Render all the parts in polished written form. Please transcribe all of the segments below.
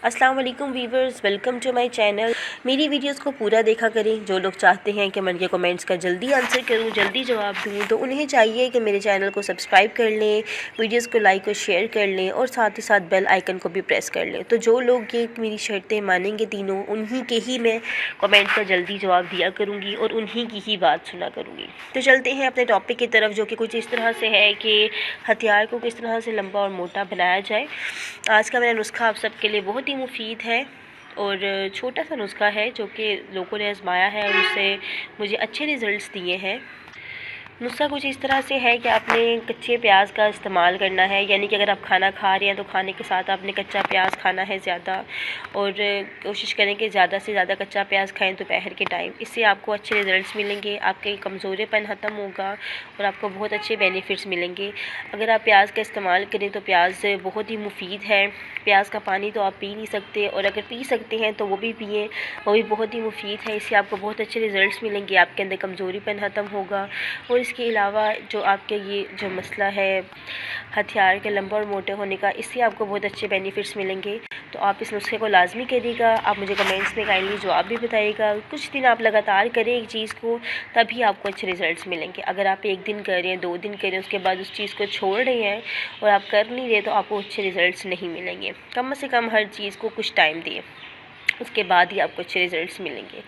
अस्सलाम वालेकुम viewers, welcome to my channel. मेरी वीडियोस को पूरा देखा करें। जो लोग चाहते हैं कि मैं उनके कमेंट्स का जल्दी आंसर करूं, जल्दी जवाब दूं, तो उन्हें चाहिए कि मेरे चैनल को सब्सक्राइब कर लें, वीडियोस को लाइक और शेयर कर लें और साथ ही साथ बेल आइकन को भी प्रेस कर लें। तो जो लोग ये मेरी शर्तें मानेंगे तीनों, उन्हीं के ही मैं कमेंट का जल्दी जवाब दिया करूँगी और उन्हीं की ही बात सुना करूँगी। तो चलते हैं अपने टॉपिक की तरफ, जो कि कुछ इस तरह से है कि हथियार को किस तरह से लंबा और मोटा बनाया जाए। आज का मेरा नुस्खा आप सबके लिए बहुत ही मुफीद है और छोटा सा नुस्खा है जो कि लोगों ने आजमाया है और उससे मुझे अच्छे रिज़ल्ट्स दिए हैं। नुस्खा कुछ इस तरह से है कि आपने कच्चे प्याज का इस्तेमाल करना है, यानी कि अगर आप खाना खा रहे हैं तो खाने के साथ आपने कच्चा प्याज खाना है ज़्यादा, और कोशिश करें कि ज़्यादा से ज़्यादा कच्चा प्याज खाएं दोपहर के टाइम। इससे आपको अच्छे रिज़ल्ट्स मिलेंगे, आपके कमज़ोरीपन ख़त्म होगा और आपको बहुत अच्छे बेनिफिट्स मिलेंगे। अगर आप प्याज का इस्तेमाल करें तो प्याज बहुत ही मुफीद है। प्याज का पानी तो आप पी नहीं सकते, और अगर पी सकते हैं तो वो भी पिएँ, वो भी बहुत ही मुफीद है। इससे आपको बहुत अच्छे रिज़ल्ट्स मिलेंगे, आपके अंदर कमज़ोरीपन ख़त्म होगा। और इसके अलावा जो आपके ये जो मसला है हथियार के लंबे और मोटे होने का, इससे आपको बहुत अच्छे बेनिफिट्स मिलेंगे। तो आप इस नुस्खे को लाजमी करिएगा। आप मुझे कमेंट्स में काइंडली जवाब भी बताइएगा। कुछ दिन आप लगातार करें एक चीज़ को, तभी आपको अच्छे रिज़ल्ट्स मिलेंगे। अगर आप एक दिन कर रहे हैं, 2 दिन करें, उसके बाद उस चीज़ को छोड़ रहे हैं और आप कर नहीं रहे, तो आपको अच्छे रिज़ल्ट्स नहीं मिलेंगे। कम से कम हर चीज़ को कुछ टाइम दिए, उसके बाद ही आपको अच्छे रिज़ल्ट्स मिलेंगे।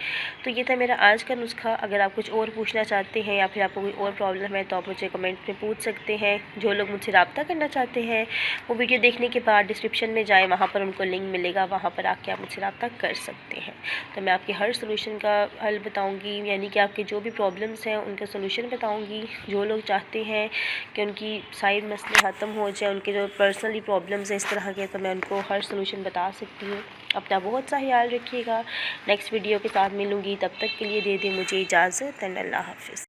तो ये था मेरा आज का नुस्खा। अगर आप कुछ और पूछना चाहते हैं या फिर आपको कोई और प्रॉब्लम है तो आप मुझे कमेंट में पूछ सकते हैं। जो लोग मुझसे रब्ता करना चाहते हैं वो वीडियो देखने के बाद डिस्क्रिप्शन में जाएँ, वहाँ पर उनको लिंक मिलेगा, वहाँ पर आके आप मुझसे रब्ता कर सकते हैं। तो मैं आपके हर सोल्यूशन का हल बताऊँगी, यानी कि आपके जो भी प्रॉब्लम्स हैं उनका सोल्यूशन बताऊँगी। जो लोग चाहते हैं कि उनकी साइड मसले ख़त्म हो जाए, उनके जो पर्सनली प्रॉब्लम्स हैं इस तरह के, तो मैं उनको हर सोल्यूशन बता सकती हूँ। अपना बहुत सा ख्याल रखिएगा। नेक्स्ट वीडियो के साथ मिलूँगी, तब तक के लिए दे दें मुझे इजाज़त। अल्लाह हाफ़िज़।